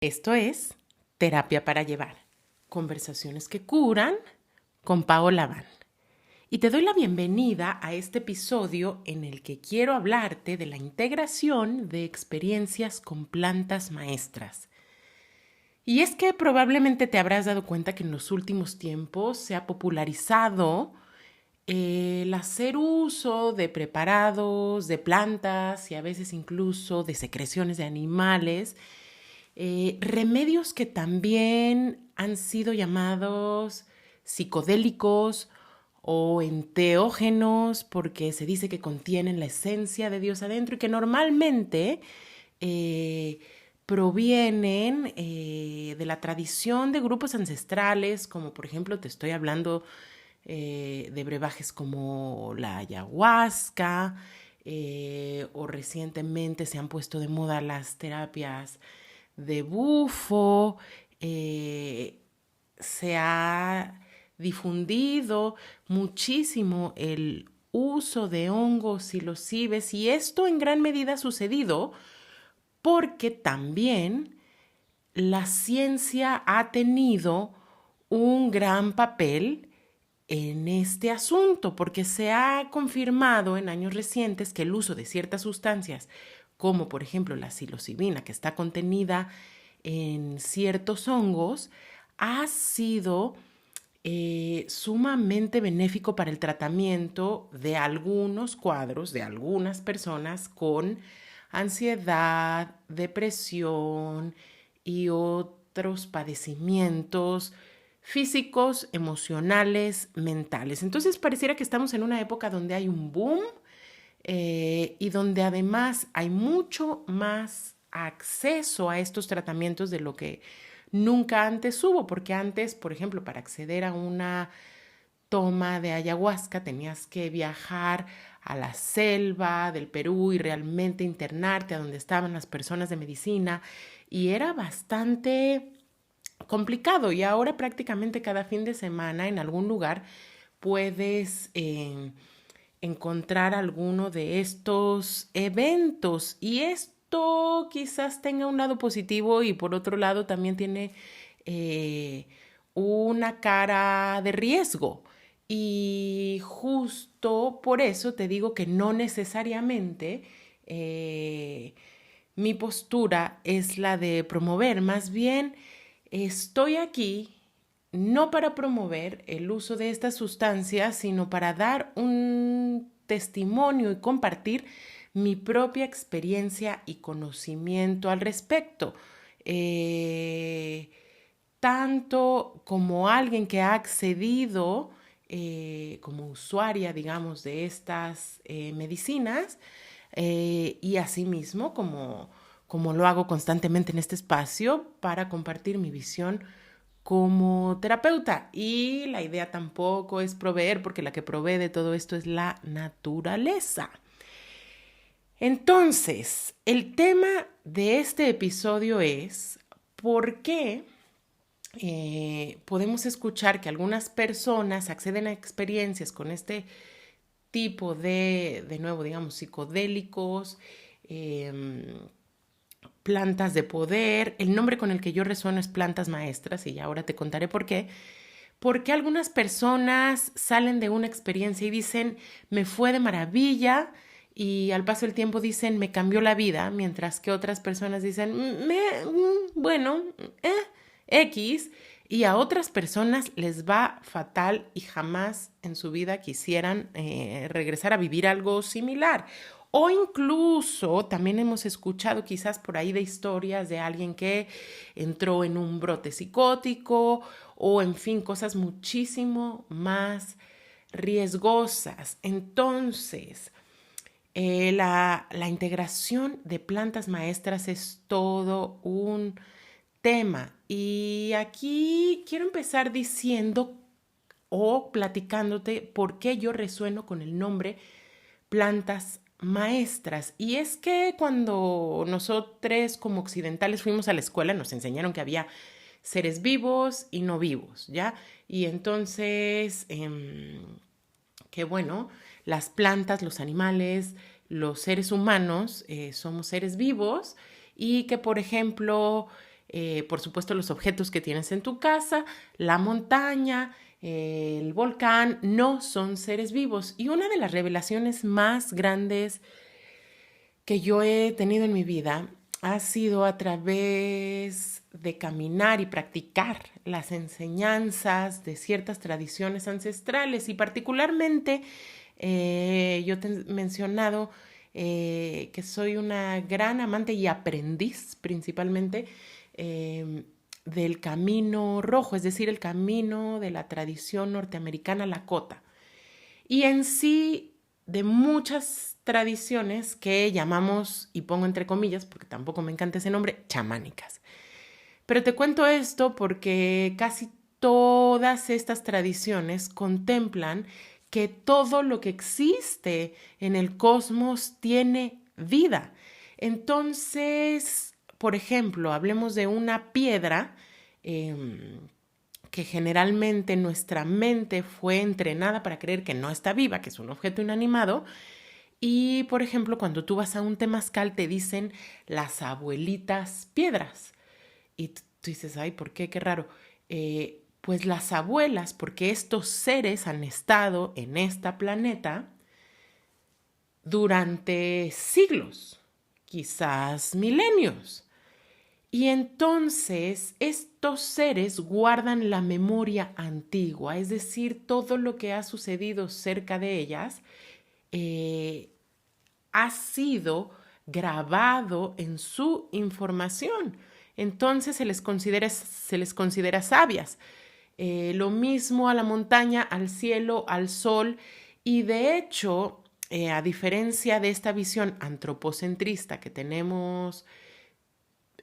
Esto es Terapia para Llevar, conversaciones que curan con Paola Van. Y te doy la bienvenida a este episodio en el que quiero hablarte de la integración de experiencias con plantas maestras. Y es que probablemente te habrás dado cuenta que en los últimos tiempos se ha popularizado el hacer uso de preparados, de plantas y a veces incluso de secreciones de animales, remedios que también han sido llamados psicodélicos o enteógenos porque se dice que contienen la esencia de Dios adentro y que normalmente eh, provienen de la tradición de grupos ancestrales, como por ejemplo te estoy hablando de brebajes como la ayahuasca, o recientemente se han puesto de moda las terapias de bufo, se ha difundido muchísimo el uso de hongos psilocibes y esto en gran medida ha sucedido porque también la ciencia ha tenido un gran papel en este asunto, porque se ha confirmado en años recientes que el uso de ciertas sustancias, como por ejemplo la psilocibina, que está contenida en ciertos hongos, ha sido sumamente benéfico para el tratamiento de algunos cuadros, de algunas personas con ansiedad, depresión y otros padecimientos físicos, emocionales, mentales. Entonces pareciera que estamos en una época donde hay un boom y donde además hay mucho más acceso a estos tratamientos de lo que nunca antes hubo, porque antes, por ejemplo, para acceder a una toma de ayahuasca tenías que viajar a la selva del Perú y realmente internarte a donde estaban las personas de medicina y era bastante complicado y ahora prácticamente cada fin de semana en algún lugar puedes encontrar alguno de estos eventos y esto quizás tenga un lado positivo y por otro lado también tiene una cara de riesgo y justo por eso te digo que no necesariamente mi postura es la de promover, más bien estoy aquí no para promover el uso de estas sustancias, sino para dar un testimonio y compartir mi propia experiencia y conocimiento al respecto. Eh, Tanto como alguien que ha accedido como usuaria, digamos, de estas medicinas y asimismo como lo hago constantemente en este espacio para compartir mi visión como terapeuta. Y la idea tampoco es proveer, porque la que provee de todo esto es la naturaleza. Entonces, el tema de este episodio es por qué podemos escuchar que algunas personas acceden a experiencias con este tipo de nuevo, digamos, psicodélicos, plantas de poder. El nombre con el que yo resueno es plantas maestras y ahora te contaré por qué. Porque algunas personas salen de una experiencia y dicen, me fue de maravilla, y al paso del tiempo dicen, me cambió la vida, mientras que otras personas dicen, bueno, X, y a otras personas les va fatal y jamás en su vida quisieran regresar a vivir algo similar. O incluso también hemos escuchado quizás por ahí de historias de alguien que entró en un brote psicótico o en fin, cosas muchísimo más riesgosas. Entonces, la integración de plantas maestras es todo un tema. Y aquí quiero empezar diciendo o platicándote por qué yo resueno con el nombre plantas maestras. Y es que cuando nosotros como occidentales fuimos a la escuela nos enseñaron que había seres vivos y no vivos, ¿ya? Y entonces, que bueno, las plantas, los animales, los seres humanos somos seres vivos y que, por ejemplo, por supuesto los objetos que tienes en tu casa, la montaña, el volcán, no son seres vivos. Y una de las revelaciones más grandes que yo he tenido en mi vida ha sido a través de caminar y practicar las enseñanzas de ciertas tradiciones ancestrales y particularmente yo te he mencionado que soy una gran amante y aprendiz principalmente del camino rojo, es decir, el camino de la tradición norteamericana Lakota. Y en sí, de muchas tradiciones que llamamos, y pongo entre comillas, porque tampoco me encanta ese nombre, chamánicas. Pero te cuento esto porque casi todas estas tradiciones contemplan que todo lo que existe en el cosmos tiene vida. Entonces, por ejemplo, hablemos de una piedra que generalmente nuestra mente fue entrenada para creer que no está viva, que es un objeto inanimado. Y, por ejemplo, cuando tú vas a un temazcal te dicen las abuelitas piedras. Y tú dices, ay, ¿por qué? Qué raro. Pues las abuelas, porque estos seres han estado en este planeta durante siglos, quizás milenios. Y entonces estos seres guardan la memoria antigua, es decir, todo lo que ha sucedido cerca de ellas ha sido grabado en su información. Entonces se les considera sabias. Lo mismo a la montaña, al cielo, al sol. Y de hecho, a diferencia de esta visión antropocentrista que tenemos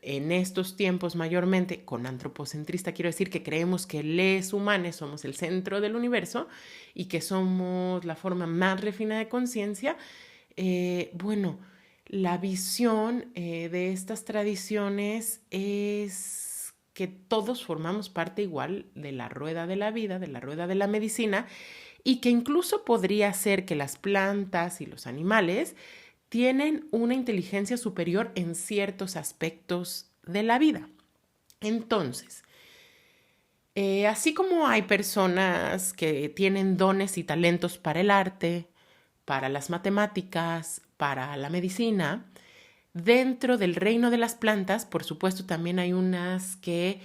en estos tiempos mayormente, con antropocentrista quiero decir que creemos que les humanos somos el centro del universo y que somos la forma más refinada de conciencia, bueno, la visión de estas tradiciones es que todos formamos parte igual de la rueda de la vida, de la rueda de la medicina, y que incluso podría ser que las plantas y los animales tienen una inteligencia superior en ciertos aspectos de la vida. Entonces, así como hay personas que tienen dones y talentos para el arte, para las matemáticas, para la medicina, dentro del reino de las plantas, por supuesto, también hay unas que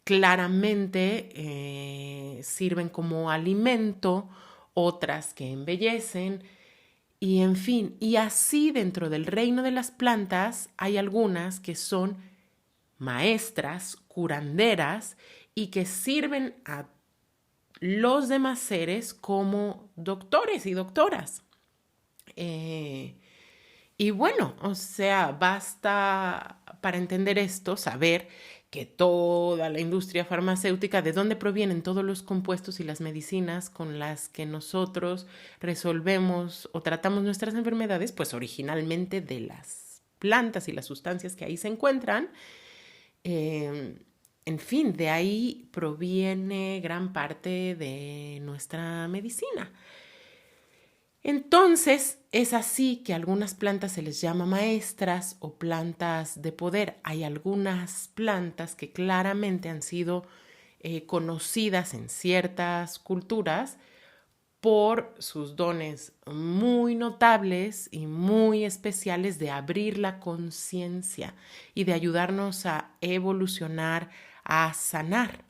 claramente sirven como alimento, otras que embellecen, y en fin, y así dentro del reino de las plantas hay algunas que son maestras, curanderas y que sirven a los demás seres como doctores y doctoras. Y bueno, o sea, basta para entender esto, saber que toda la industria farmacéutica, de dónde provienen todos los compuestos y las medicinas con las que nosotros resolvemos o tratamos nuestras enfermedades, pues originalmente de las plantas y las sustancias que ahí se encuentran. En fin, de ahí proviene gran parte de nuestra medicina. Entonces, es así que a algunas plantas se les llama maestras o plantas de poder. Hay algunas plantas que claramente han sido conocidas en ciertas culturas por sus dones muy notables y muy especiales de abrir la conciencia y de ayudarnos a evolucionar, a sanar.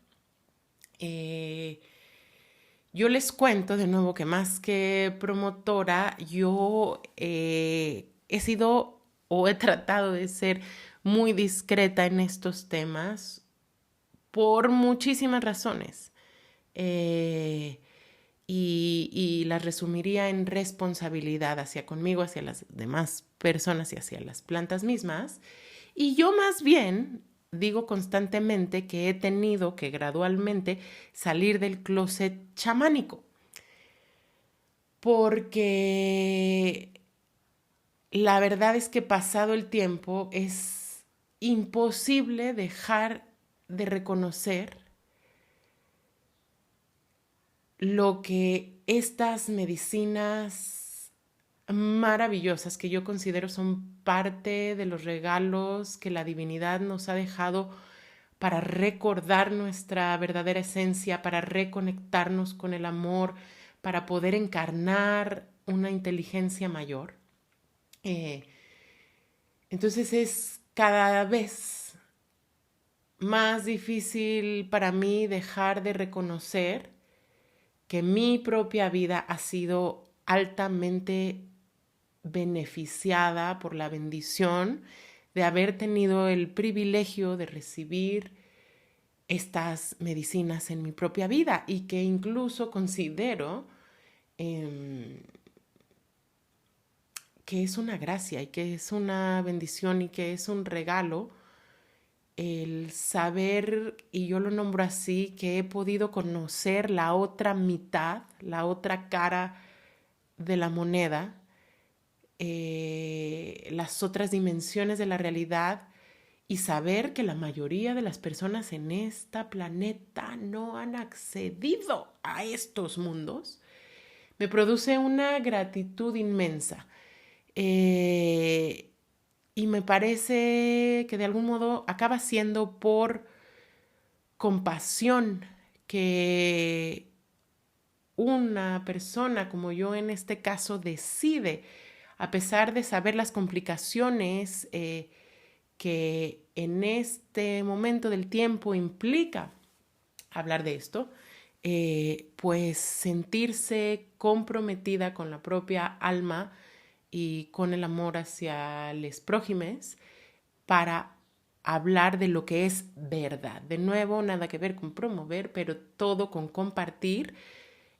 Yo les cuento de nuevo que más que promotora, yo he sido o he tratado de ser muy discreta en estos temas por muchísimas razones. Y las resumiría en responsabilidad hacia conmigo, hacia las demás personas y hacia las plantas mismas. Y yo más bien digo constantemente que he tenido que gradualmente salir del closet chamánico, porque la verdad es que pasado el tiempo es imposible dejar de reconocer lo que estas medicinas maravillosas que yo considero son parte de los regalos que la divinidad nos ha dejado para recordar nuestra verdadera esencia, para reconectarnos con el amor, para poder encarnar una inteligencia mayor. Entonces es cada vez más difícil para mí dejar de reconocer que mi propia vida ha sido altamente beneficiada por la bendición de haber tenido el privilegio de recibir estas medicinas en mi propia vida, y que incluso considero que es una gracia y que es una bendición y que es un regalo el saber, y yo lo nombro así, que he podido conocer la otra mitad, la otra cara de la moneda, las otras dimensiones de la realidad, y saber que la mayoría de las personas en este planeta no han accedido a estos mundos, me produce una gratitud inmensa. Y me parece que de algún modo acaba siendo por compasión que una persona como yo en este caso decide, a pesar de saber las complicaciones que en este momento del tiempo implica hablar de esto, pues sentirse comprometida con la propia alma y con el amor hacia los prójimes para hablar de lo que es verdad. De nuevo, nada que ver con promover, pero todo con compartir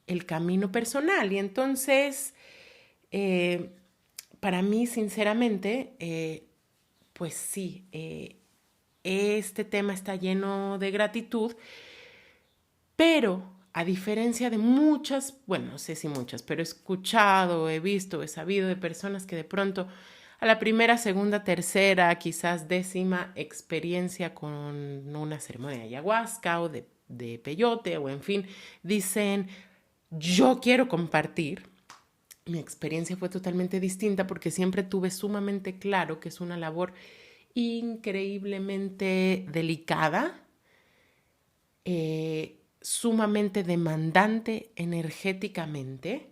el camino personal. Y entonces, para mí, sinceramente, pues sí, este tema está lleno de gratitud, pero a diferencia de muchas, bueno, no sé si muchas, pero he escuchado, he visto, he sabido de personas que de pronto a la primera, segunda, tercera, quizás décima experiencia con una ceremonia de ayahuasca o de peyote o en fin, dicen, yo quiero compartir. Mi experiencia fue totalmente distinta porque siempre tuve sumamente claro que es una labor increíblemente delicada, sumamente demandante energéticamente,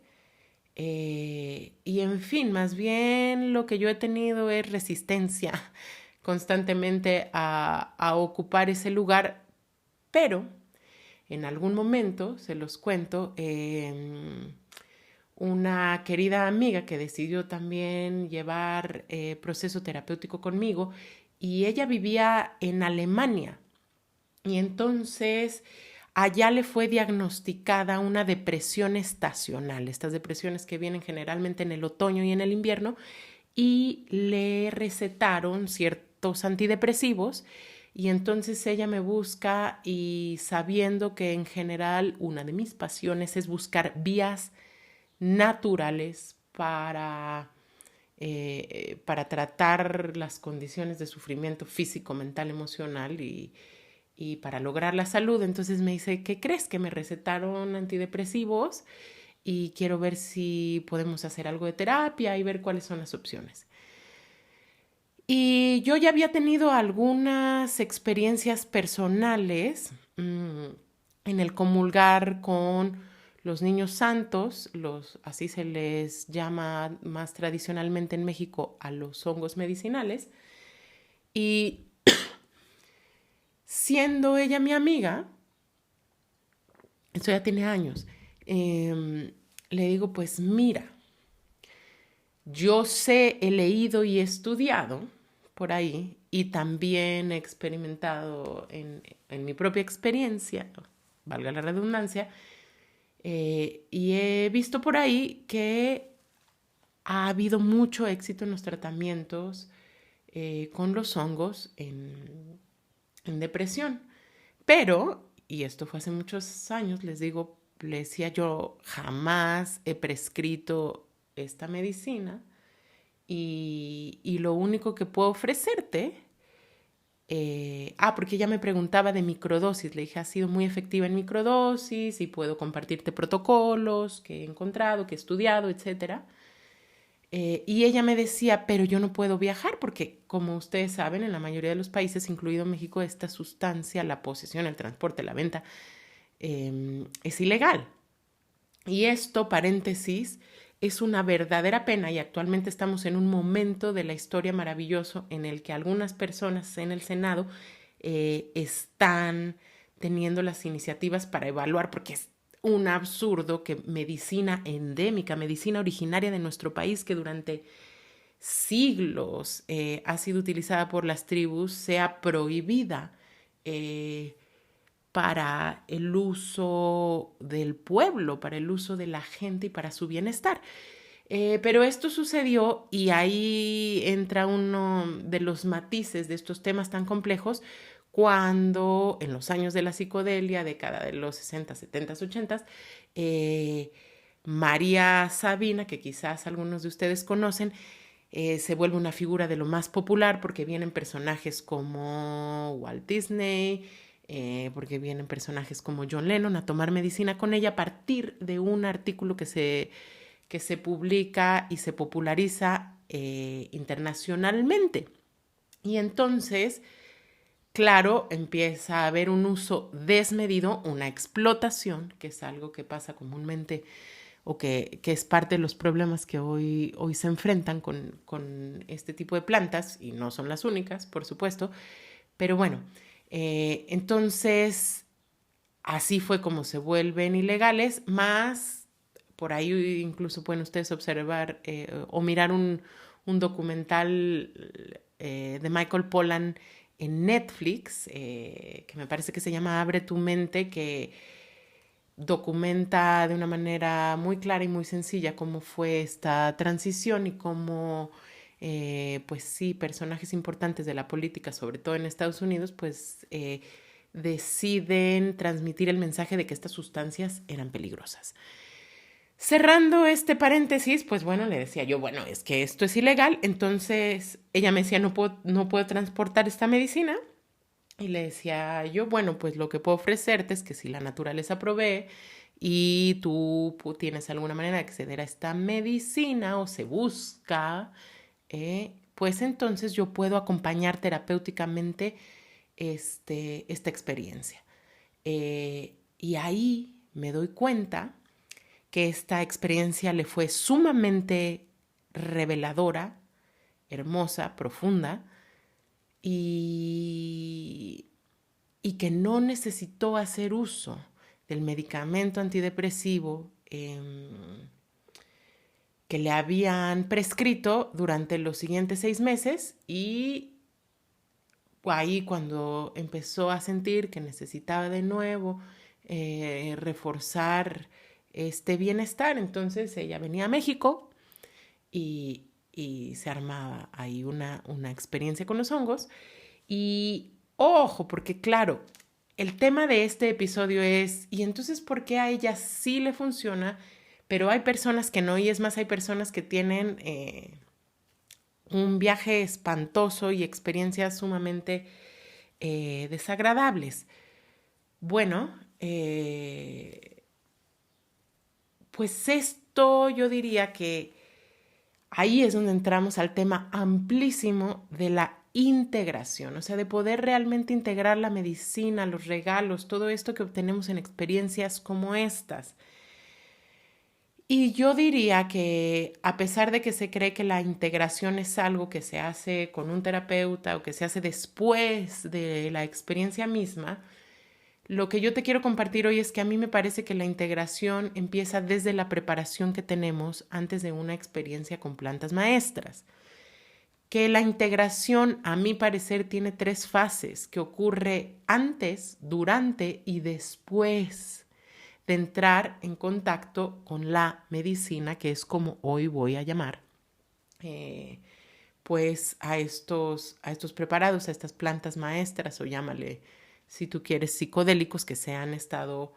y en fin, más bien lo que yo he tenido es resistencia constantemente a ocupar ese lugar, pero en algún momento, se los cuento, una querida amiga que decidió también llevar proceso terapéutico conmigo, y ella vivía en Alemania, y entonces allá le fue diagnosticada una depresión estacional, estas depresiones que vienen generalmente en el otoño y en el invierno, y le recetaron ciertos antidepresivos. Y entonces ella me busca, y sabiendo que en general una de mis pasiones es buscar vías naturales para tratar las condiciones de sufrimiento físico, mental, emocional y para lograr la salud. Entonces me dice, ¿qué crees? Que me recetaron antidepresivos y quiero ver si podemos hacer algo de terapia y ver cuáles son las opciones. Y yo ya había tenido algunas experiencias personales en el comulgar con los niños santos, así se les llama más tradicionalmente en México a los hongos medicinales. Y siendo ella mi amiga, esto ya tiene años, le digo, pues mira, yo sé, he leído y he estudiado por ahí, y también he experimentado en mi propia experiencia, valga la redundancia, y he visto por ahí que ha habido mucho éxito en los tratamientos con los hongos en depresión. Pero, y esto fue hace muchos años, les decía yo, jamás he prescrito esta medicina, y lo único que puedo ofrecerte, porque ella me preguntaba de microdosis, le dije, ha sido muy efectiva en microdosis y puedo compartirte protocolos que he encontrado, que he estudiado, etc. Y ella me decía, pero yo no puedo viajar porque, como ustedes saben, en la mayoría de los países, incluido México, esta sustancia, la posesión, el transporte, la venta, es ilegal. Y esto, paréntesis, es una verdadera pena y actualmente estamos en un momento de la historia maravilloso en el que algunas personas en el Senado están teniendo las iniciativas para evaluar, porque es un absurdo que medicina endémica, medicina originaria de nuestro país que durante siglos ha sido utilizada por las tribus, sea prohibida para el uso del pueblo, para el uso de la gente y para su bienestar. Pero esto sucedió y ahí entra uno de los matices de estos temas tan complejos cuando en los años de la psicodelia, década de los 60, 70, 80, María Sabina, que quizás algunos de ustedes conocen, se vuelve una figura de lo más popular porque vienen personajes como Walt Disney, porque vienen personajes como John Lennon a tomar medicina con ella a partir de un artículo que se publica y se populariza internacionalmente. Y entonces, claro, empieza a haber un uso desmedido, una explotación, que es algo que pasa comúnmente o que es parte de los problemas que hoy se enfrentan con este tipo de plantas, y no son las únicas, por supuesto, pero bueno, entonces así fue como se vuelven ilegales, más por ahí incluso pueden ustedes observar o mirar un documental de Michael Pollan en Netflix, que me parece que se llama Abre tu mente, que documenta de una manera muy clara y muy sencilla cómo fue esta transición y cómo, pues sí, personajes importantes de la política, sobre todo en Estados Unidos, pues deciden transmitir el mensaje de que estas sustancias eran peligrosas. Cerrando este paréntesis, pues bueno, le decía yo, bueno, es que esto es ilegal, entonces ella me decía, no puedo transportar esta medicina. Y le decía yo, bueno, pues lo que puedo ofrecerte es que si la naturaleza provee y tú tienes alguna manera de acceder a esta medicina o se busca, pues entonces yo puedo acompañar terapéuticamente esta experiencia. Y ahí me doy cuenta que esta experiencia le fue sumamente reveladora, hermosa, profunda, y que no necesitó hacer uso del medicamento antidepresivo que le habían prescrito durante los siguientes 6 meses, y ahí cuando empezó a sentir que necesitaba de nuevo reforzar este bienestar, entonces ella venía a México y se armaba ahí una experiencia con los hongos. Y ojo, porque claro, el tema de este episodio es, ¿y entonces por qué a ella sí le funciona, pero hay personas que no? Y es más, hay personas que tienen un viaje espantoso y experiencias sumamente desagradables. Bueno, pues esto yo diría que ahí es donde entramos al tema amplísimo de la integración, o sea, de poder realmente integrar la medicina, los regalos, todo esto que obtenemos en experiencias como estas. Y yo diría que a pesar de que se cree que la integración es algo que se hace con un terapeuta o que se hace después de la experiencia misma, lo que yo te quiero compartir hoy es que a mí me parece que la integración empieza desde la preparación que tenemos antes de una experiencia con plantas maestras. Que la integración, a mi parecer, tiene 3 fases, que ocurre antes, durante y después de entrar en contacto con la medicina, que es como hoy voy a llamar pues a estos preparados, a estas plantas maestras, o llámale, si tú quieres, psicodélicos que se han estado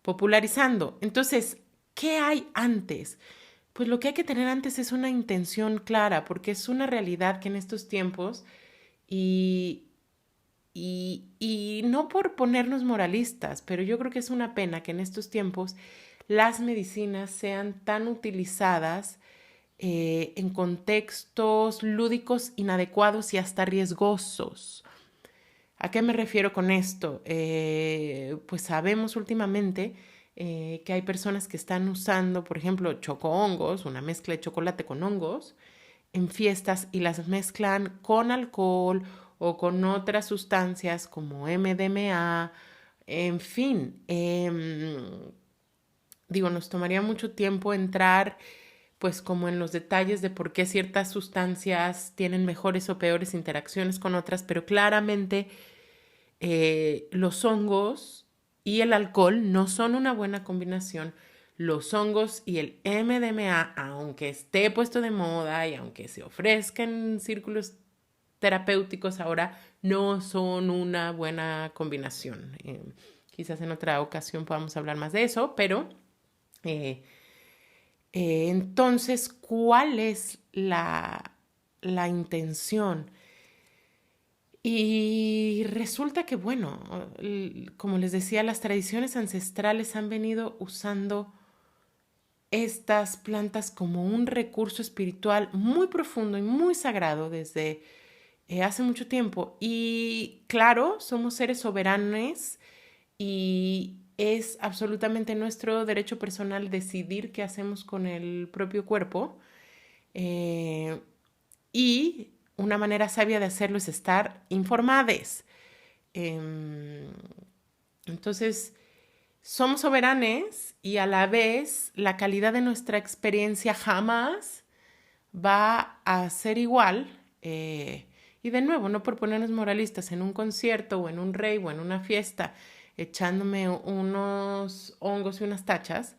popularizando. Entonces, ¿qué hay antes? Pues lo que hay que tener antes es una intención clara, porque es una realidad que en estos tiempos, y no por ponernos moralistas, pero yo creo que es una pena que en estos tiempos las medicinas sean tan utilizadas en contextos lúdicos inadecuados y hasta riesgosos. ¿A qué me refiero con esto? Pues sabemos últimamente que hay personas que están usando, por ejemplo, chocohongos, una mezcla de chocolate con hongos, en fiestas y las mezclan con alcohol o con otras sustancias como MDMA, en fin. Nos tomaría mucho tiempo entrar pues como en los detalles de por qué ciertas sustancias tienen mejores o peores interacciones con otras, pero claramente los hongos y el alcohol no son una buena combinación. Los hongos y el MDMA, aunque esté puesto de moda y aunque se ofrezca en círculos terapéuticos ahora, no son una buena combinación. Quizás en otra ocasión podamos hablar más de eso, pero entonces, ¿cuál es la intención? Y resulta que, bueno, como les decía, las tradiciones ancestrales han venido usando estas plantas como un recurso espiritual muy profundo y muy sagrado desde hace mucho tiempo. Y claro, somos seres soberanos y es absolutamente nuestro derecho personal decidir qué hacemos con el propio cuerpo. Y una manera sabia de hacerlo es estar informados. Entonces, somos soberanos y a la vez la calidad de nuestra experiencia jamás va a ser igual. Y de nuevo, no por ponernos moralistas en un concierto o en un rave o en una fiesta, echándome unos hongos y unas tachas,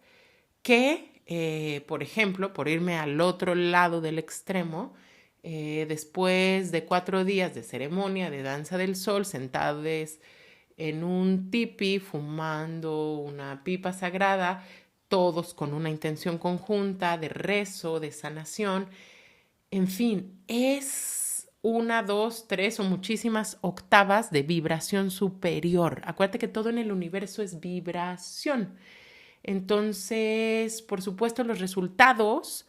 que, por ejemplo, por irme al otro lado del extremo, después de 4 días de ceremonia de danza del sol, sentados en un tipi, fumando una pipa sagrada, todos con una intención conjunta de rezo, de sanación, en fin, es 1, 2, 3 o muchísimas octavas de vibración superior. Acuérdate que todo en el universo es vibración. Entonces, por supuesto, los resultados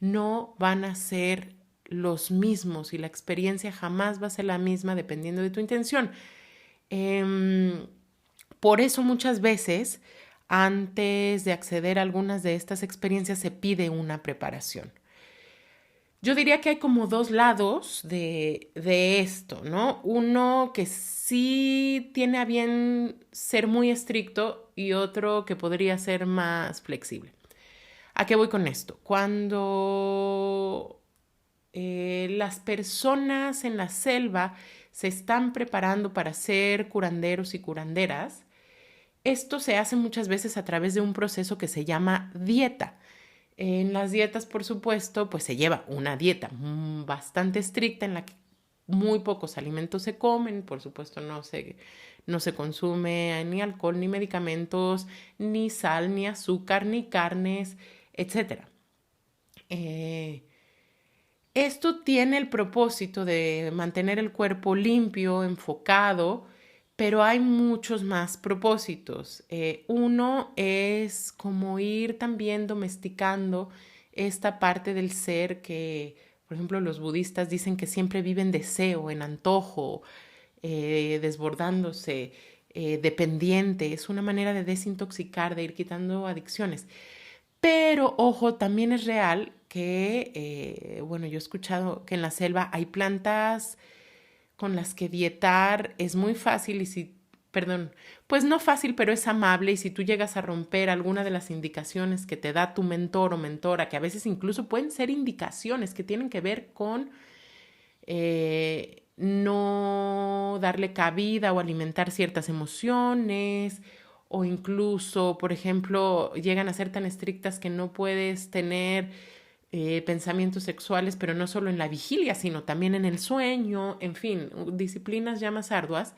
no van a ser los mismos y la experiencia jamás va a ser la misma dependiendo de tu intención. Por eso muchas veces, antes de acceder a algunas de estas experiencias, se pide una preparación. Yo diría que hay como 2 lados de esto, ¿no? Uno que sí tiene a bien ser muy estricto y otro que podría ser más flexible. ¿A qué voy con esto? Cuando las personas en la selva se están preparando para ser curanderos y curanderas, esto se hace muchas veces a través de un proceso que se llama dieta. En las dietas, por supuesto, pues se lleva una dieta bastante estricta en la que muy pocos alimentos se comen, por supuesto no se consume ni alcohol, ni medicamentos, ni sal, ni azúcar, ni carnes, etc. Esto tiene el propósito de mantener el cuerpo limpio, enfocado, pero hay muchos más propósitos. Uno es como ir también domesticando esta parte del ser que, por ejemplo, los budistas dicen que siempre vive en deseo, en antojo, desbordándose, dependiente. Es una manera de desintoxicar, de ir quitando adicciones. Pero, ojo, también es real que, yo he escuchado que en la selva hay plantas con las que dietar es muy fácil pues no fácil, pero es amable y si tú llegas a romper alguna de las indicaciones que te da tu mentor o mentora, que a veces incluso pueden ser indicaciones que tienen que ver con no darle cabida o alimentar ciertas emociones o incluso, por ejemplo, llegan a ser tan estrictas que no puedes tener pensamientos sexuales, pero no solo en la vigilia, sino también en el sueño, en fin, disciplinas ya más arduas.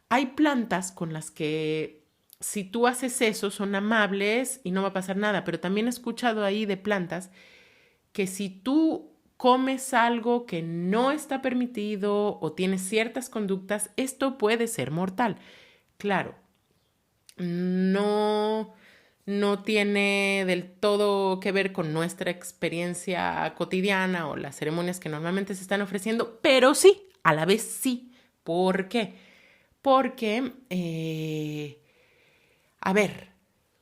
Hay plantas con las que si tú haces eso son amables y no va a pasar nada, pero también he escuchado ahí de plantas que si tú comes algo que no está permitido o tienes ciertas conductas, esto puede ser mortal. Claro, no no tiene del todo que ver con nuestra experiencia cotidiana o las ceremonias que normalmente se están ofreciendo, pero sí, a la vez sí. ¿Por qué? Porque, a ver,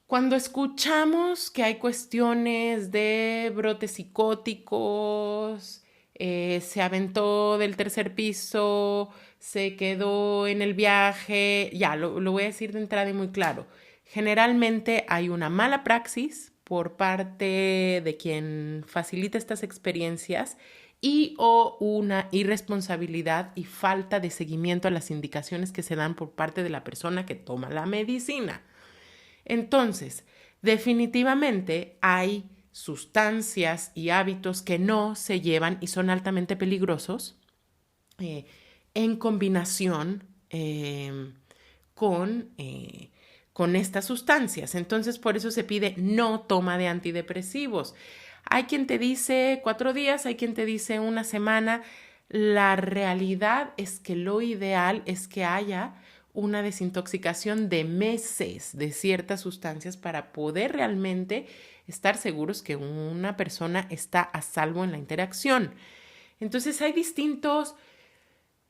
cuando escuchamos que hay cuestiones de brotes psicóticos, se aventó del tercer piso, se quedó en el viaje, ya, lo voy a decir de entrada y muy claro. Generalmente hay una mala praxis por parte de quien facilita estas experiencias y o una irresponsabilidad y falta de seguimiento a las indicaciones que se dan por parte de la persona que toma la medicina. Entonces, definitivamente hay sustancias y hábitos que no se llevan y son altamente peligrosos eh, en combinación con, con estas sustancias. Entonces, por eso se pide no toma de antidepresivos. Hay quien te dice 4 días, hay quien te dice una semana. La realidad es que lo ideal es que haya una desintoxicación de meses de ciertas sustancias para poder realmente estar seguros que una persona está a salvo en la interacción. Entonces hay distintos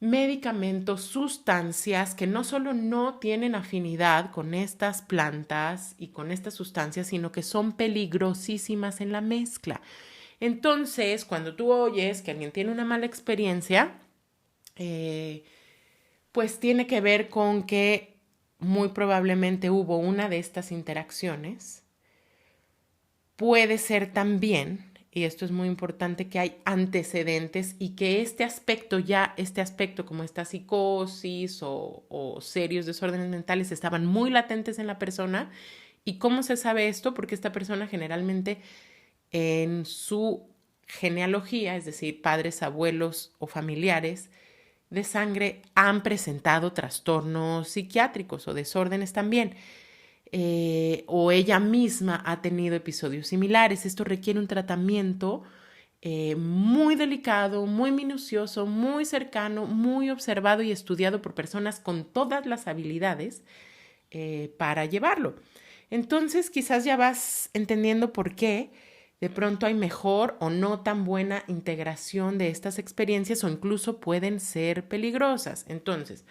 medicamentos, sustancias que no solo no tienen afinidad con estas plantas y con estas sustancias, sino que son peligrosísimas en la mezcla. Entonces, cuando tú oyes que alguien tiene una mala experiencia, pues tiene que ver con que muy probablemente hubo una de estas interacciones. Puede ser también, y esto es muy importante, que hay antecedentes y que este aspecto como esta psicosis o serios desórdenes mentales estaban muy latentes en la persona. ¿Y cómo se sabe esto? Porque esta persona generalmente en su genealogía, es decir, padres, abuelos o familiares de sangre, han presentado trastornos psiquiátricos o desórdenes también. O ella misma ha tenido episodios similares. Esto requiere un tratamiento muy delicado, muy minucioso, muy cercano, muy observado y estudiado por personas con todas las habilidades para llevarlo. Entonces, quizás ya vas entendiendo por qué de pronto hay mejor o no tan buena integración de estas experiencias o incluso pueden ser peligrosas. Entonces,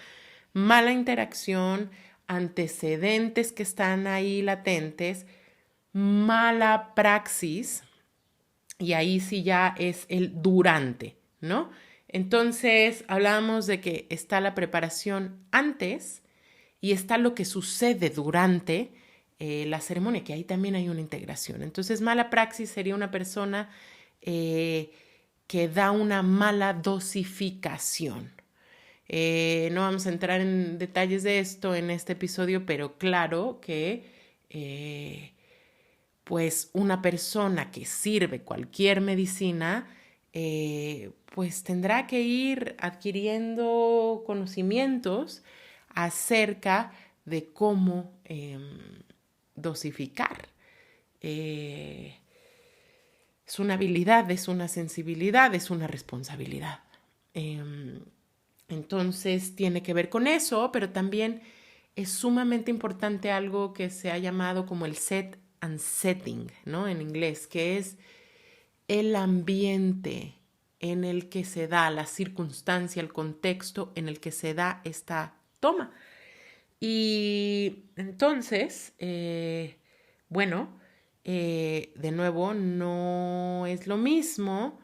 mala interacción, antecedentes que están ahí latentes, mala praxis, y ahí sí ya es el durante, ¿no? Entonces, hablamos de que está la preparación antes y está lo que sucede durante la ceremonia, que ahí también hay una integración. Entonces, mala praxis sería una persona que da una mala dosificación. No vamos a entrar en detalles de esto en este episodio, pero claro que pues una persona que sirve cualquier medicina, pues tendrá que ir adquiriendo conocimientos acerca de cómo dosificar. Es una habilidad, es una sensibilidad, es una responsabilidad. Entonces tiene que ver con eso, pero también es sumamente importante algo que se ha llamado como el set and setting, ¿no? En inglés, que es el ambiente en el que se da, la circunstancia, el contexto en el que se da esta toma. Y entonces, bueno, de nuevo, no es lo mismo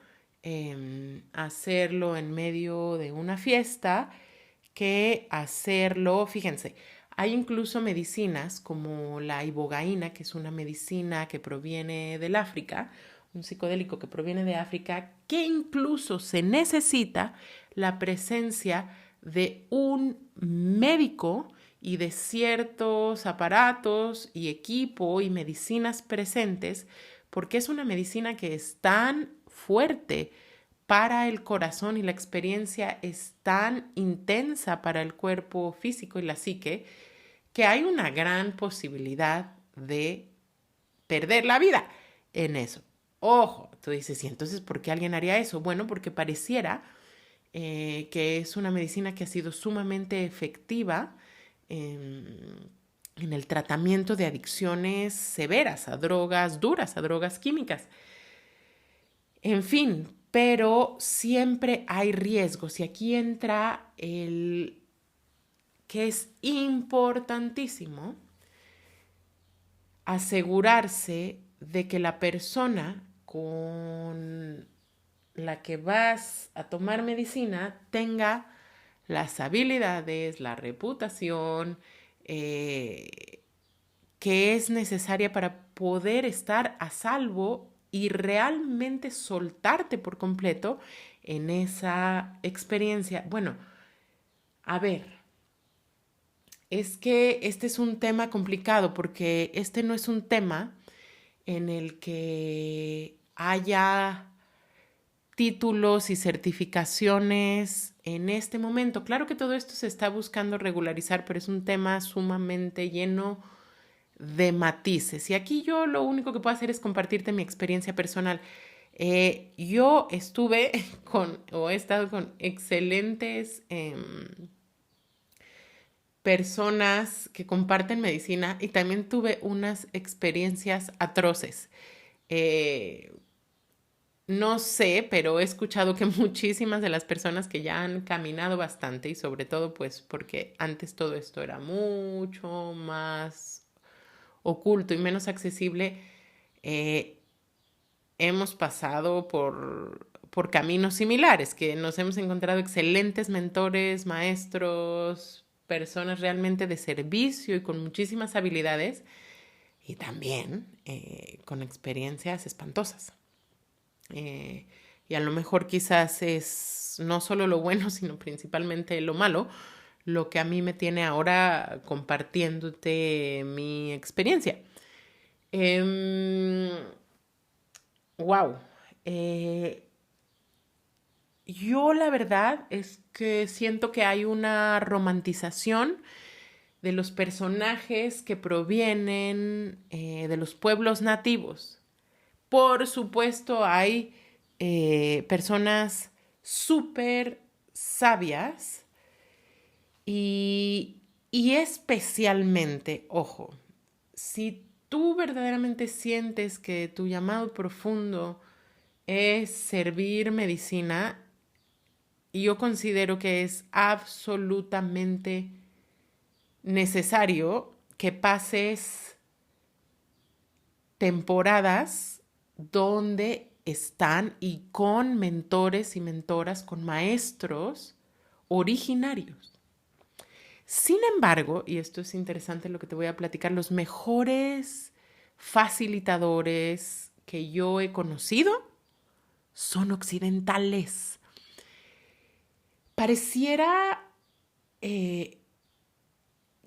hacerlo en medio de una fiesta que hacerlo, fíjense, hay incluso medicinas como la ibogaína, que es una medicina que proviene del África, un psicodélico que proviene de África, que incluso se necesita la presencia de un médico y de ciertos aparatos y equipo y medicinas presentes, porque es una medicina que es tan fuerte para el corazón y la experiencia es tan intensa para el cuerpo físico y la psique que hay una gran posibilidad de perder la vida en eso. Ojo, tú dices, ¿y entonces por qué alguien haría eso? Bueno, porque pareciera que es una medicina que ha sido sumamente efectiva en el tratamiento de adicciones severas, a drogas duras, a drogas químicas. En fin, pero siempre hay riesgos y aquí entra el que es importantísimo asegurarse de que la persona con la que vas a tomar medicina tenga las habilidades, la reputación que es necesaria para poder estar a salvo y realmente soltarte por completo en esa experiencia. Bueno, a ver, es que este es un tema complicado porque este no es un tema en el que haya títulos y certificaciones en este momento. Claro que todo esto se está buscando regularizar, pero es un tema sumamente lleno de matices. Y aquí yo lo único que puedo hacer es compartirte mi experiencia personal. Yo estuve he estado con excelentes personas que comparten medicina y también tuve unas experiencias atroces. No sé, pero he escuchado que muchísimas de las personas que ya han caminado bastante y sobre todo pues porque antes todo esto era mucho más oculto y menos accesible, hemos pasado por caminos similares, que nos hemos encontrado excelentes mentores, maestros, personas realmente de servicio y con muchísimas habilidades y también con experiencias espantosas. Y a lo mejor quizás es no solo lo bueno, sino principalmente lo malo, lo que a mí me tiene ahora compartiéndote mi experiencia. Wow. Yo la verdad es que siento que hay una romantización de los personajes que provienen de los pueblos nativos. Por supuesto, hay personas súper sabias y especialmente, ojo, si tú verdaderamente sientes que tu llamado profundo es servir medicina, yo considero que es absolutamente necesario que pases temporadas donde están y con mentores y mentoras, con maestros originarios. Sin embargo, y esto es interesante lo que te voy a platicar, los mejores facilitadores que yo he conocido son occidentales. Pareciera que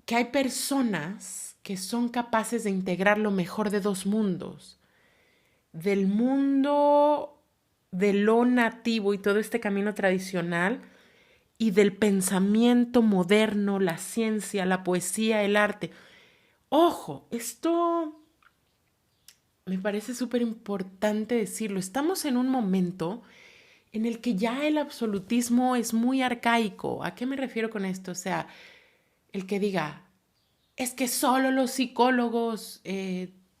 hay personas que son capaces de integrar lo mejor de dos mundos, del mundo de lo nativo y todo este camino tradicional y del pensamiento moderno, la ciencia, la poesía, el arte. Ojo, esto me parece súper importante decirlo. Estamos en un momento en el que ya el absolutismo es muy arcaico. ¿A qué me refiero con esto? O sea, el que diga, es que solo los psicólogos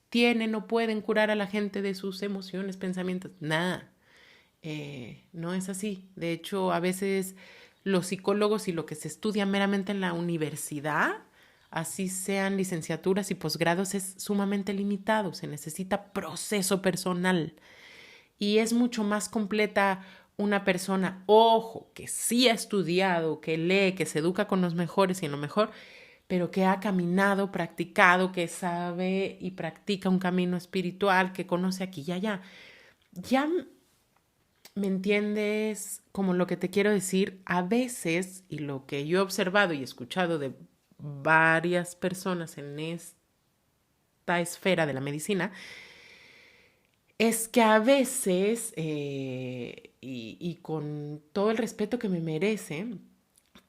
tienen o pueden curar a la gente de sus emociones, pensamientos. Nada, no es así. De hecho, a veces los psicólogos y lo que se estudia meramente en la universidad, así sean licenciaturas y posgrados, es sumamente limitado. Se necesita proceso personal y es mucho más completa una persona, ojo, que sí ha estudiado, que lee, que se educa con los mejores y en lo mejor, pero que ha caminado, practicado, que sabe y practica un camino espiritual, que conoce aquí y allá. Ya me entiendes como lo que te quiero decir. A veces, y lo que yo he observado y escuchado de varias personas en esta esfera de la medicina, es que a veces, y con todo el respeto que me merece,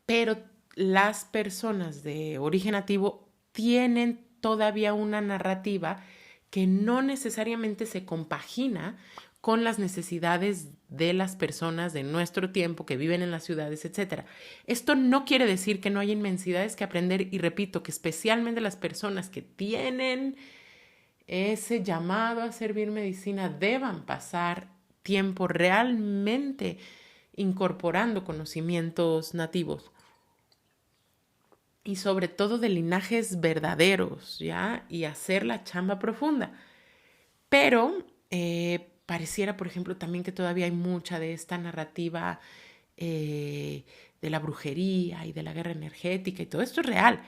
pero las personas de origen nativo tienen todavía una narrativa que no necesariamente se compagina con las necesidades de las personas de nuestro tiempo que viven en las ciudades, etc. Esto no quiere decir que no haya inmensidades que aprender y repito que especialmente las personas que tienen ese llamado a servir medicina deban pasar tiempo realmente incorporando conocimientos nativos y sobre todo de linajes verdaderos, ¿ya? Y hacer la chamba profunda. Pero pareciera, por ejemplo, también que todavía hay mucha de esta narrativa de la brujería y de la guerra energética y todo esto es real,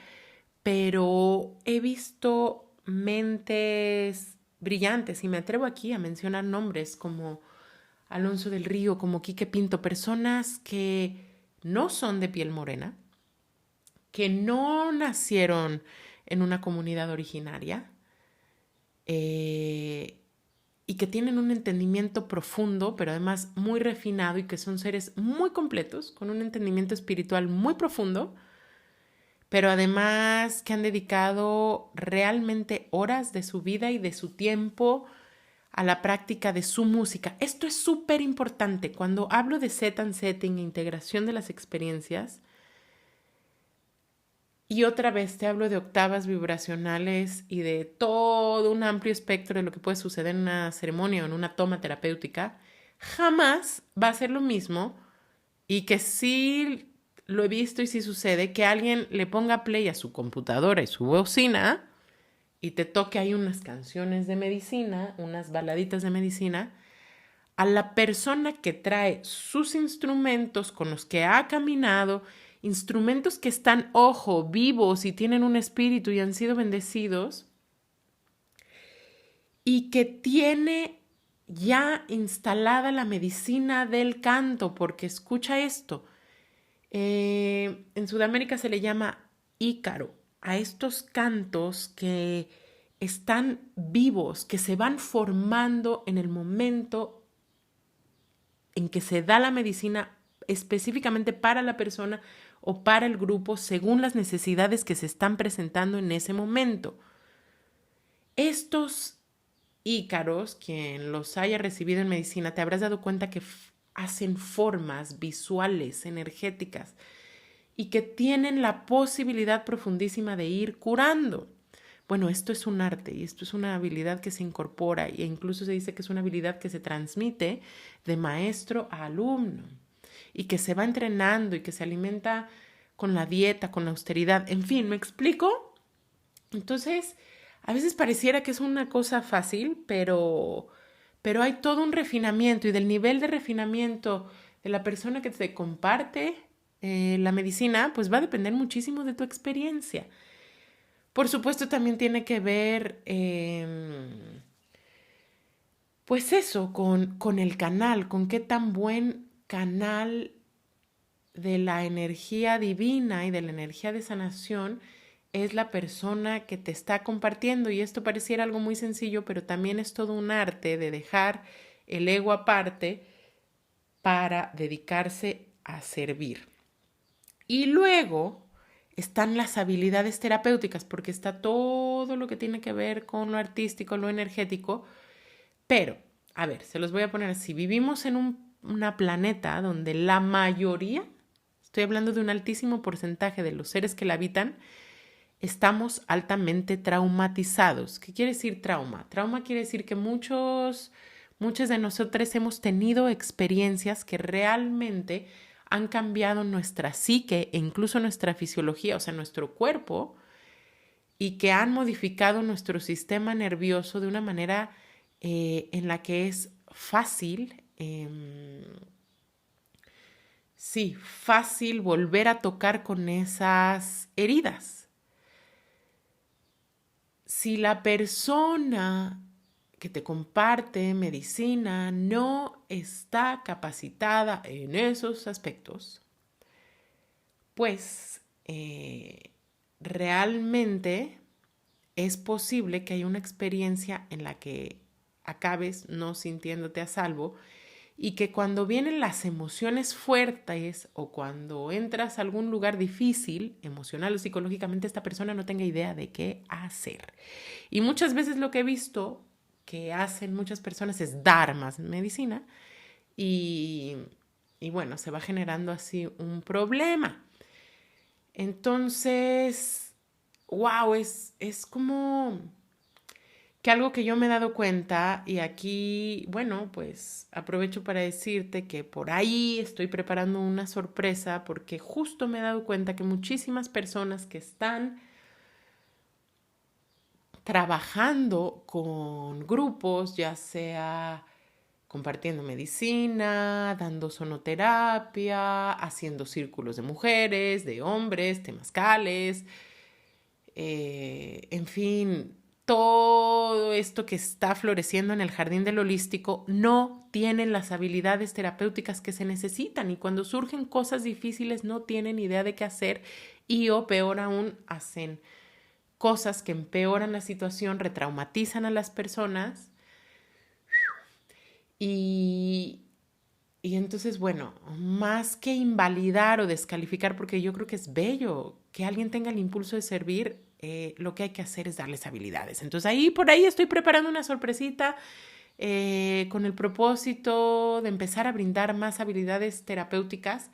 pero he visto mentes brillantes y me atrevo aquí a mencionar nombres como Alonso del Río, como Quique Pinto, personas que no son de piel morena, que no nacieron en una comunidad originaria y que tienen un entendimiento profundo, pero además muy refinado y que son seres muy completos, con un entendimiento espiritual muy profundo, pero además que han dedicado realmente horas de su vida y de su tiempo a la práctica de su música. Esto es súper importante. Cuando hablo de set and setting e integración de las experiencias, y otra vez te hablo de octavas vibracionales y de todo un amplio espectro de lo que puede suceder en una ceremonia o en una toma terapéutica, jamás va a ser lo mismo y que sí lo he visto y sí sucede que alguien le ponga play a su computadora y su bocina y te toque ahí unas canciones de medicina, unas baladitas de medicina, a la persona que trae sus instrumentos con los que ha caminado, instrumentos que están, ojo, vivos y tienen un espíritu y han sido bendecidos, y que tiene ya instalada la medicina del canto, porque escucha esto, en Sudamérica se le llama ícaro a estos cantos que están vivos, que se van formando en el momento en que se da la medicina específicamente para la persona o para el grupo según las necesidades que se están presentando en ese momento. Estos ícaros, quien los haya recibido en medicina, te habrás dado cuenta que hacen formas visuales, energéticas, y que tienen la posibilidad profundísima de ir curando. Bueno, esto es un arte y esto es una habilidad que se incorpora e incluso se dice que es una habilidad que se transmite de maestro a alumno y que se va entrenando y que se alimenta con la dieta, con la austeridad. En fin, ¿me explico? Entonces, a veces pareciera que es una cosa fácil, pero hay todo un refinamiento y del nivel de refinamiento de la persona que te comparte la medicina, pues va a depender muchísimo de tu experiencia. Por supuesto, también tiene que ver, pues eso, con el canal, con qué tan buen canal de la energía divina y de la energía de sanación es la persona que te está compartiendo. Y esto pareciera algo muy sencillo, pero también es todo un arte de dejar el ego aparte para dedicarse a servir. Y luego están las habilidades terapéuticas, porque está todo lo que tiene que ver con lo artístico, lo energético. Pero, a ver, se los voy a poner así. Vivimos en una planeta donde la mayoría, estoy hablando de un altísimo porcentaje de los seres que la habitan, estamos altamente traumatizados. ¿Qué quiere decir trauma? Trauma quiere decir que muchas de nosotras hemos tenido experiencias que realmente han cambiado nuestra psique e incluso nuestra fisiología, o sea, nuestro cuerpo, y que han modificado nuestro sistema nervioso de una manera en la que es fácil, fácil volver a tocar con esas heridas. Si la persona que te comparte medicina no está capacitada en esos aspectos, pues realmente es posible que haya una experiencia en la que acabes no sintiéndote a salvo y que cuando vienen las emociones fuertes o cuando entras a algún lugar difícil, emocional o psicológicamente, esta persona no tenga idea de qué hacer. Y muchas veces lo que he visto que hacen muchas personas es dar más medicina y, y bueno, se va generando así un problema. Entonces, wow, es como que algo que yo me he dado cuenta y aquí, bueno, pues aprovecho para decirte que por ahí estoy preparando una sorpresa porque justo me he dado cuenta que muchísimas personas que están trabajando con grupos, ya sea compartiendo medicina, dando sonoterapia, haciendo círculos de mujeres, de hombres, temazcales, en fin, todo esto que está floreciendo en el jardín del holístico no tienen las habilidades terapéuticas que se necesitan y cuando surgen cosas difíciles no tienen idea de qué hacer y o peor aún hacen cosas que empeoran la situación, retraumatizan a las personas y, y entonces, bueno, más que invalidar o descalificar, porque yo creo que es bello que alguien tenga el impulso de servir, lo que hay que hacer es darles habilidades. Entonces, por ahí estoy preparando una sorpresita con el propósito de empezar a brindar más habilidades terapéuticas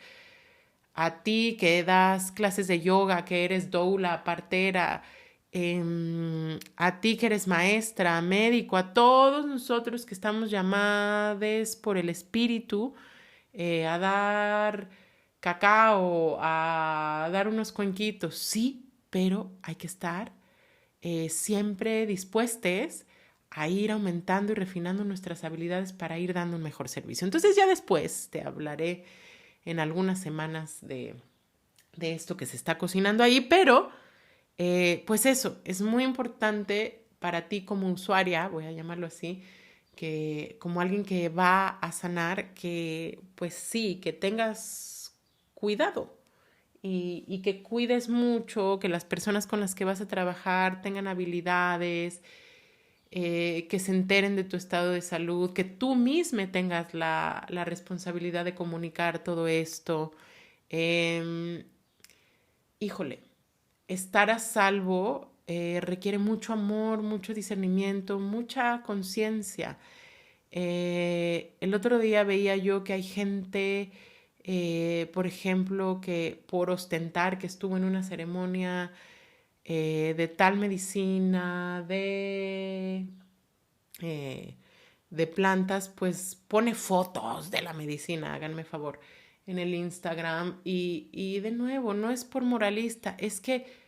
a ti que das clases de yoga, que eres doula, partera, a ti que eres maestra, médico, a todos nosotros que estamos llamados por el espíritu a dar cacao, a dar unos cuenquitos, sí, pero hay que estar siempre dispuestos a ir aumentando y refinando nuestras habilidades para ir dando un mejor servicio. Entonces ya después te hablaré en algunas semanas de esto que se está cocinando ahí, pero pues eso, es muy importante para ti como usuaria, voy a llamarlo así, que como alguien que va a sanar, que pues sí, que tengas cuidado y que cuides mucho, que las personas con las que vas a trabajar tengan habilidades, que se enteren de tu estado de salud, que tú misma tengas la responsabilidad de comunicar todo esto. Eh, híjole, estar a salvo requiere mucho amor, mucho discernimiento, mucha conciencia. El otro día veía yo que hay gente, por ejemplo, que por ostentar que estuvo en una ceremonia de tal medicina, eh, de plantas, pues pone fotos de la medicina, háganme favor, en el Instagram. Y de nuevo, no es por moralista, es que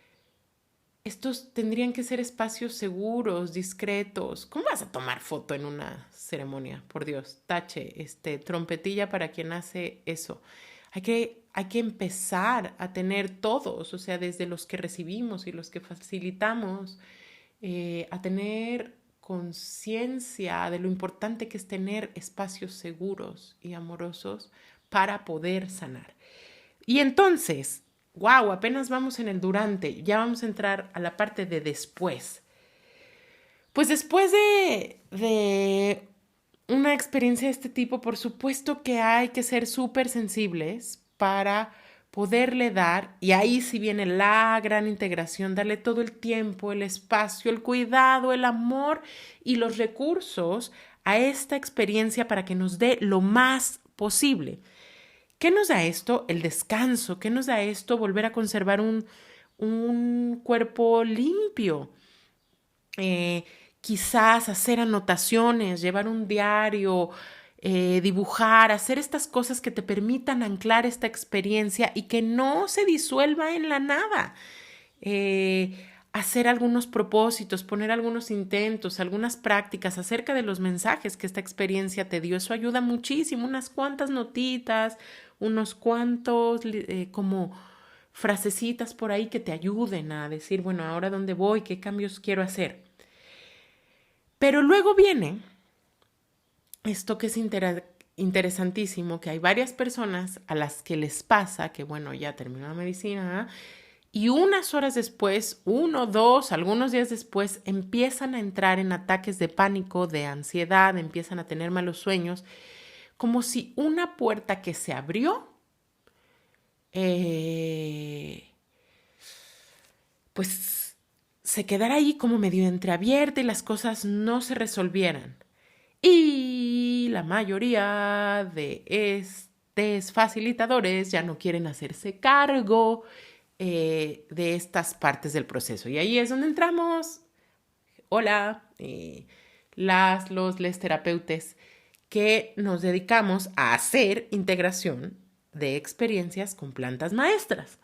estos tendrían que ser espacios seguros, discretos. ¿Cómo vas a tomar foto en una ceremonia? Por Dios, tache, trompetilla para quien hace eso. Hay que empezar a tener todos, o sea, desde los que recibimos y los que facilitamos, a tener conciencia de lo importante que es tener espacios seguros y amorosos para poder sanar. Y entonces, wow, apenas vamos en el durante, ya vamos a entrar a la parte de después. Pues después de una experiencia de este tipo, por supuesto que hay que ser súper sensibles para poderle dar, y ahí sí viene la gran integración, darle todo el tiempo, el espacio, el cuidado, el amor y los recursos a esta experiencia para que nos dé lo más posible. ¿Qué nos da esto? El descanso. ¿Qué nos da esto? Volver a conservar un cuerpo limpio. Eh, Quizás hacer anotaciones, llevar un diario, dibujar, hacer estas cosas que te permitan anclar esta experiencia y que no se disuelva en la nada. Hacer algunos propósitos, poner algunos intentos, algunas prácticas acerca de los mensajes que esta experiencia te dio. Eso ayuda muchísimo, unas cuantas notitas, unos cuantos como frasecitas por ahí que te ayuden a decir, bueno, ahora dónde voy, qué cambios quiero hacer. Pero luego viene esto que es interesantísimo, que hay varias personas a las que les pasa que, bueno, ya terminó la medicina, y unas horas después, 1, 2, algunos días después, empiezan a entrar en ataques de pánico, de ansiedad, empiezan a tener malos sueños, como si una puerta que se abrió, pues se quedara ahí como medio entreabierta y las cosas no se resolvieran. Y la mayoría de estos facilitadores ya no quieren hacerse cargo de estas partes del proceso. Y ahí es donde entramos. Hola, les terapeutes que nos dedicamos a hacer integración de experiencias con plantas maestras.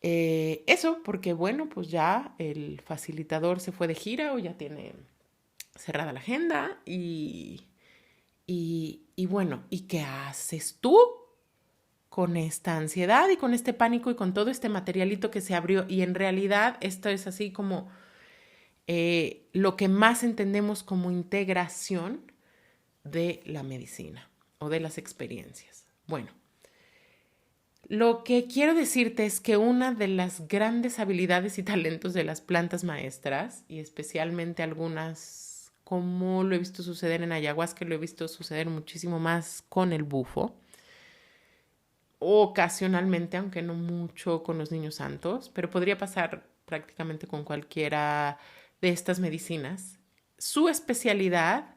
Eso porque, bueno, pues ya el facilitador se fue de gira o ya tiene cerrada la agenda y bueno, ¿y qué haces tú con esta ansiedad y con este pánico y con todo este materialito que se abrió? Y en realidad esto es así como lo que más entendemos como integración de la medicina o de las experiencias. Bueno, lo que quiero decirte es que una de las grandes habilidades y talentos de las plantas maestras, y especialmente algunas, como lo he visto suceder en ayahuasca, lo he visto suceder muchísimo más con el bufo, ocasionalmente, aunque no mucho con los niños santos, pero podría pasar prácticamente con cualquiera de estas medicinas. Su especialidad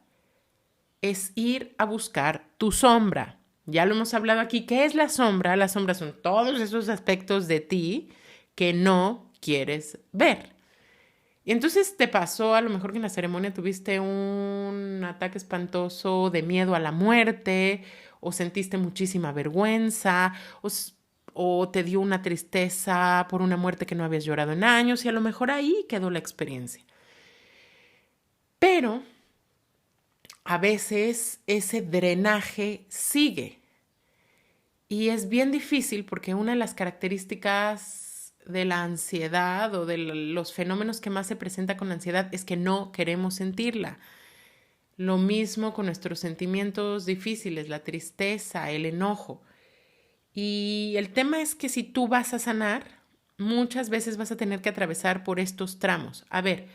es ir a buscar tu sombra. Ya lo hemos hablado aquí. ¿Qué es la sombra? La sombra son todos esos aspectos de ti que no quieres ver. Y entonces te pasó a lo mejor que en la ceremonia tuviste un ataque espantoso de miedo a la muerte, o sentiste muchísima vergüenza, o te dio una tristeza por una muerte que no habías llorado en años, y a lo mejor ahí quedó la experiencia. Pero a veces ese drenaje sigue. Y es bien difícil porque una de las características de la ansiedad o de los fenómenos que más se presenta con la ansiedad es que no queremos sentirla. Lo mismo con nuestros sentimientos difíciles, la tristeza, el enojo. Y el tema es que si tú vas a sanar, muchas veces vas a tener que atravesar por estos tramos. A ver,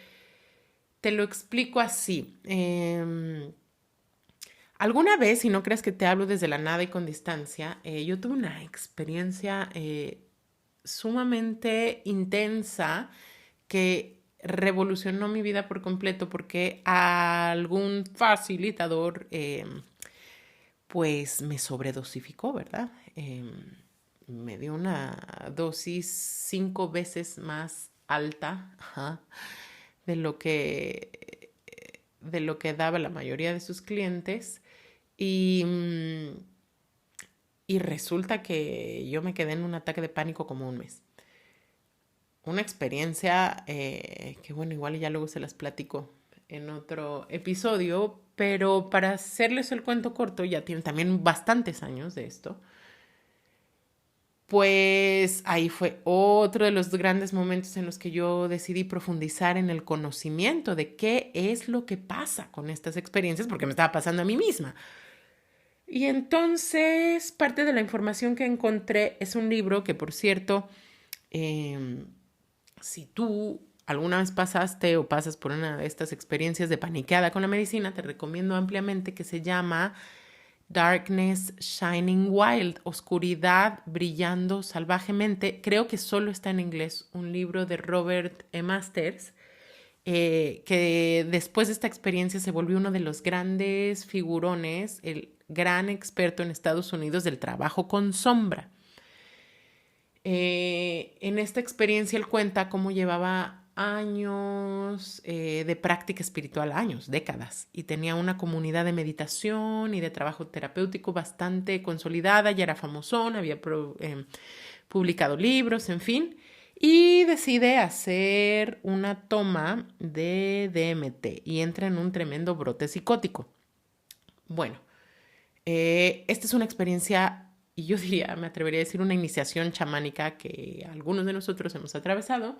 te lo explico así. Alguna vez, si no crees que te hablo desde la nada y con distancia, yo tuve una experiencia sumamente intensa que revolucionó mi vida por completo porque algún facilitador pues me sobredosificó, ¿verdad? Me dio una dosis 5 veces más alta, ajá, de lo que daba la mayoría de sus clientes. Y resulta que yo me quedé en un ataque de pánico como un mes. Una experiencia que, bueno, igual ya luego se las platico en otro episodio, pero para hacerles el cuento corto, ya tienen también bastantes años de esto. Pues ahí fue otro de los grandes momentos en los que yo decidí profundizar en el conocimiento de qué es lo que pasa con estas experiencias, porque me estaba pasando a mí misma. Y entonces parte de la información que encontré es un libro que, por cierto, si tú alguna vez pasaste o pasas por una de estas experiencias de paniqueada con la medicina, te recomiendo ampliamente, que se llama Darkness Shining Wild, Oscuridad Brillando Salvajemente. Creo que solo está en inglés, un libro de Robert E. Masters, que después de esta experiencia se volvió uno de los grandes figurones, el gran experto en Estados Unidos del trabajo con sombra. En esta experiencia él cuenta cómo llevaba años de práctica espiritual, años, décadas, y tenía una comunidad de meditación y de trabajo terapéutico bastante consolidada, ya era famosón, había publicado libros, en fin, y decide hacer una toma de DMT y entra en un tremendo brote psicótico. Bueno, esta es una experiencia, y yo diría, me atrevería a decir, una iniciación chamánica que algunos de nosotros hemos atravesado.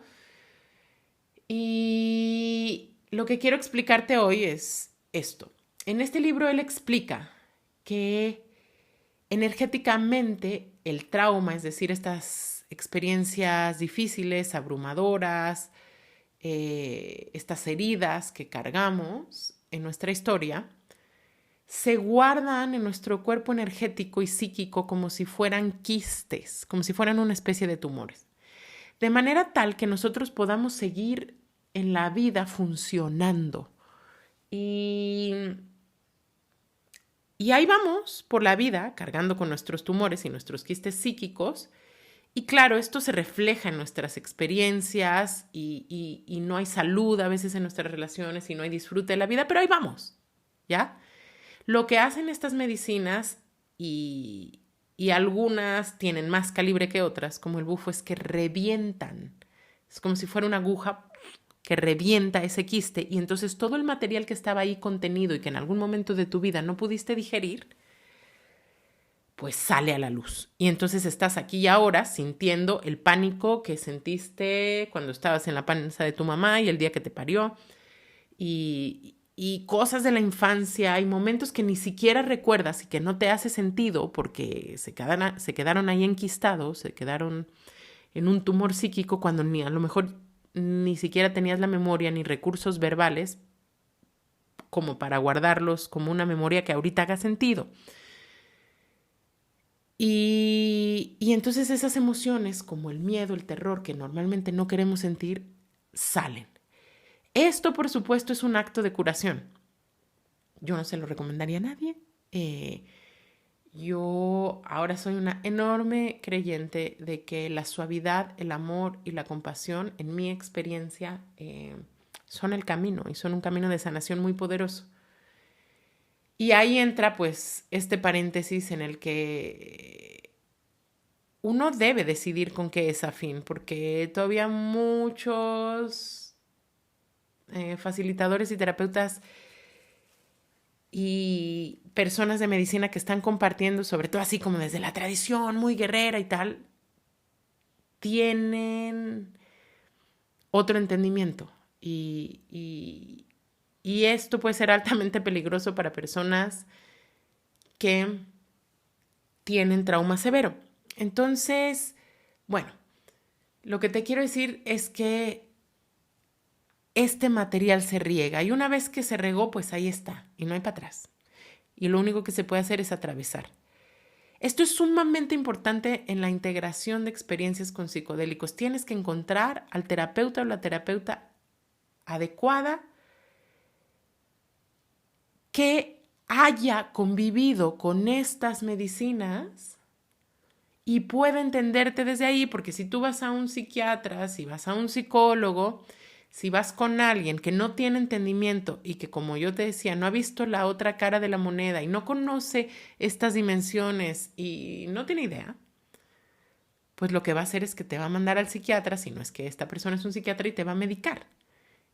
Y lo que quiero explicarte hoy es esto. En este libro él explica que energéticamente el trauma, es decir, estas experiencias difíciles, abrumadoras, estas heridas que cargamos en nuestra historia, se guardan en nuestro cuerpo energético y psíquico como si fueran quistes, como si fueran una especie de tumores. de manera tal que nosotros podamos seguir en la vida funcionando. Y, y ahí vamos por la vida cargando con nuestros tumores y nuestros quistes psíquicos. Y claro, esto se refleja en nuestras experiencias y no hay salud a veces en nuestras relaciones y no hay disfrute de la vida, pero ahí vamos, ¿ya? Lo que hacen estas medicinas y algunas tienen más calibre que otras, como el bufo, es que revientan. Es como si fuera una aguja que revienta ese quiste y entonces todo el material que estaba ahí contenido y que en algún momento de tu vida no pudiste digerir, pues sale a la luz. Y entonces estás aquí y ahora sintiendo el pánico que sentiste cuando estabas en la panza de tu mamá y el día que te parió. Y cosas de la infancia, hay momentos que ni siquiera recuerdas y que no te hace sentido porque se quedaron ahí enquistados, se quedaron en un tumor psíquico cuando ni a lo mejor ni siquiera tenías la memoria ni recursos verbales como para guardarlos como una memoria que ahorita haga sentido. Y entonces esas emociones como el miedo, el terror que normalmente no queremos sentir, salen. Esto, por supuesto, es un acto de curación. Yo no se lo recomendaría a nadie. Yo ahora soy una enorme creyente de que la suavidad, el amor y la compasión, en mi experiencia, son el camino y son un camino de sanación muy poderoso. Y ahí entra pues este paréntesis en el que uno debe decidir con qué es afín, porque todavía muchos facilitadores y terapeutas y personas de medicina que están compartiendo, sobre todo así como desde la tradición muy guerrera y tal, tienen otro entendimiento. Y esto puede ser altamente peligroso para personas que tienen trauma severo. Entonces, bueno, lo que te quiero decir es que este material se riega y una vez que se regó, pues ahí está y no hay para atrás. Y lo único que se puede hacer es atravesar. Esto es sumamente importante en la integración de experiencias con psicodélicos. Tienes que encontrar al terapeuta o la terapeuta adecuada que haya convivido con estas medicinas y pueda entenderte desde ahí, porque si tú vas a un psiquiatra, si vas a un psicólogo, si vas con alguien que no tiene entendimiento y que, como yo te decía, no ha visto la otra cara de la moneda y no conoce estas dimensiones y no tiene idea, pues lo que va a hacer es que te va a mandar al psiquiatra, si no es que esta persona es un psiquiatra, y te va a medicar.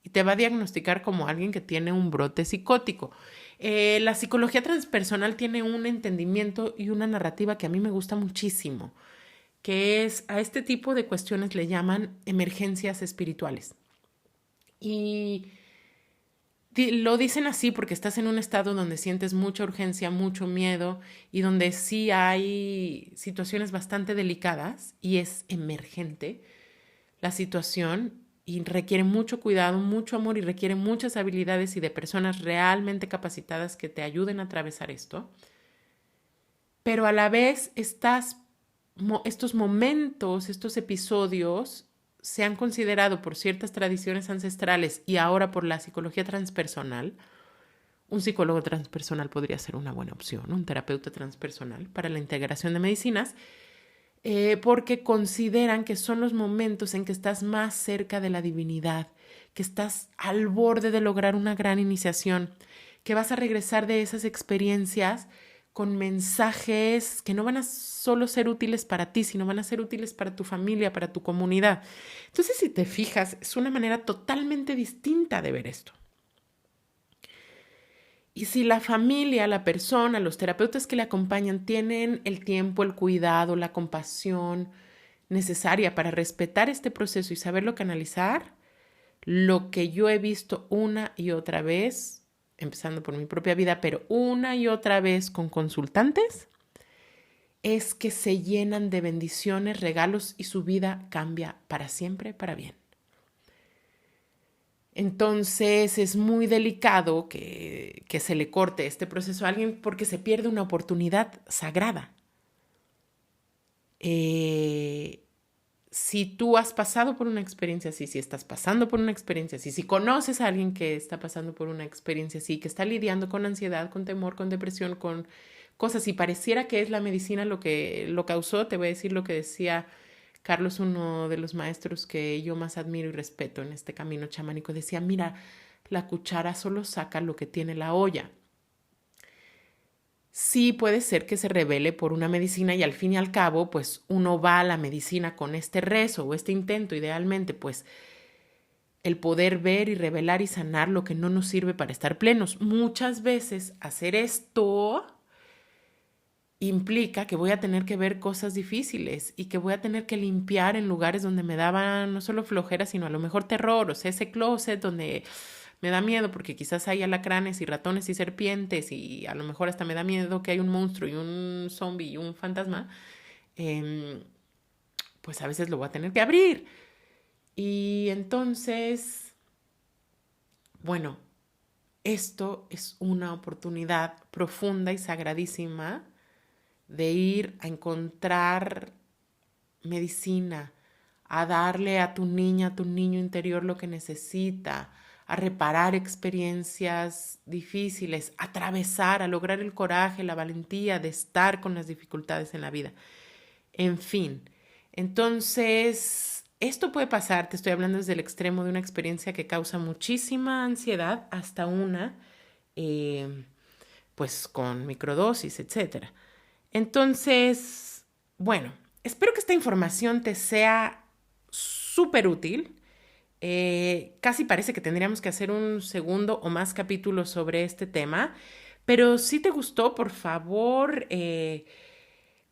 Y te va a diagnosticar como alguien que tiene un brote psicótico. La psicología transpersonal tiene un entendimiento y una narrativa que a mí me gusta muchísimo, que es, a este tipo de cuestiones le llaman emergencias espirituales. Y lo dicen así porque estás en un estado donde sientes mucha urgencia, mucho miedo y donde sí hay situaciones bastante delicadas y es emergente la situación y requiere mucho cuidado, mucho amor y requiere muchas habilidades y de personas realmente capacitadas que te ayuden a atravesar esto. Pero a la vez estos momentos, estos episodios se han considerado por ciertas tradiciones ancestrales y ahora por la psicología transpersonal. Un psicólogo transpersonal podría ser una buena opción, un terapeuta transpersonal para la integración de medicinas, porque consideran que son los momentos en que estás más cerca de la divinidad, que estás al borde de lograr una gran iniciación, que vas a regresar de esas experiencias con mensajes que no van a solo ser útiles para ti, sino van a ser útiles para tu familia, para tu comunidad. Entonces, si te fijas, es una manera totalmente distinta de ver esto. Y si la familia, la persona, los terapeutas que le acompañan tienen el tiempo, el cuidado, la compasión necesaria para respetar este proceso y saberlo canalizar, lo que yo he visto una y otra vez, empezando por mi propia vida, pero una y otra vez con consultantes, es que se llenan de bendiciones, regalos y su vida cambia para siempre, para bien. Entonces es muy delicado que se le corte este proceso a alguien porque se pierde una oportunidad sagrada. si tú has pasado por una experiencia así, si estás pasando por una experiencia así, si conoces a alguien que está pasando por una experiencia así, que está lidiando con ansiedad, con temor, con depresión, con cosas, y pareciera que es la medicina lo que lo causó, te voy a decir lo que decía Carlos, uno de los maestros que yo más admiro y respeto en este camino chamánico, decía, mira, la cuchara solo saca lo que tiene la olla. Sí puede ser que se revele por una medicina y al fin y al cabo, pues uno va a la medicina con este rezo o este intento, idealmente, pues el poder ver y revelar y sanar lo que no nos sirve para estar plenos. Muchas veces hacer esto implica que voy a tener que ver cosas difíciles y que voy a tener que limpiar en lugares donde me daban no solo flojera, sino a lo mejor terror, o sea, ese closet donde me da miedo porque quizás hay alacranes y ratones y serpientes y a lo mejor hasta me da miedo que hay un monstruo y un zombie y un fantasma, eh, pues a veces lo voy a tener que abrir. Y entonces, bueno, esto es una oportunidad profunda y sagradísima de ir a encontrar medicina, a darle a tu niña, a tu niño interior lo que necesita, a reparar experiencias difíciles, a atravesar, a lograr el coraje, la valentía de estar con las dificultades en la vida. En fin, entonces, esto puede pasar, te estoy hablando desde el extremo de una experiencia que causa muchísima ansiedad hasta una, eh, pues con microdosis, etcétera. Entonces, bueno, espero que esta información te sea súper útil. Casi parece que tendríamos que hacer un segundo o más capítulo sobre este tema, pero si te gustó, por favor,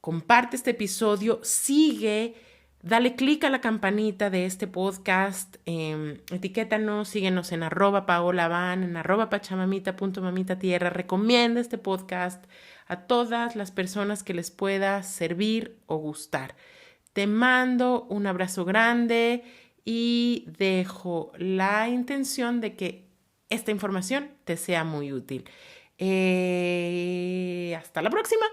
comparte este episodio, sigue, dale click a la campanita de este podcast, etiquétanos, síguenos en @paolavan, en @pachamamita.mamitatierra, recomienda este podcast a todas las personas que les pueda servir o gustar. Te mando un abrazo grande y dejo la intención de que esta información te sea muy útil. Hasta la próxima.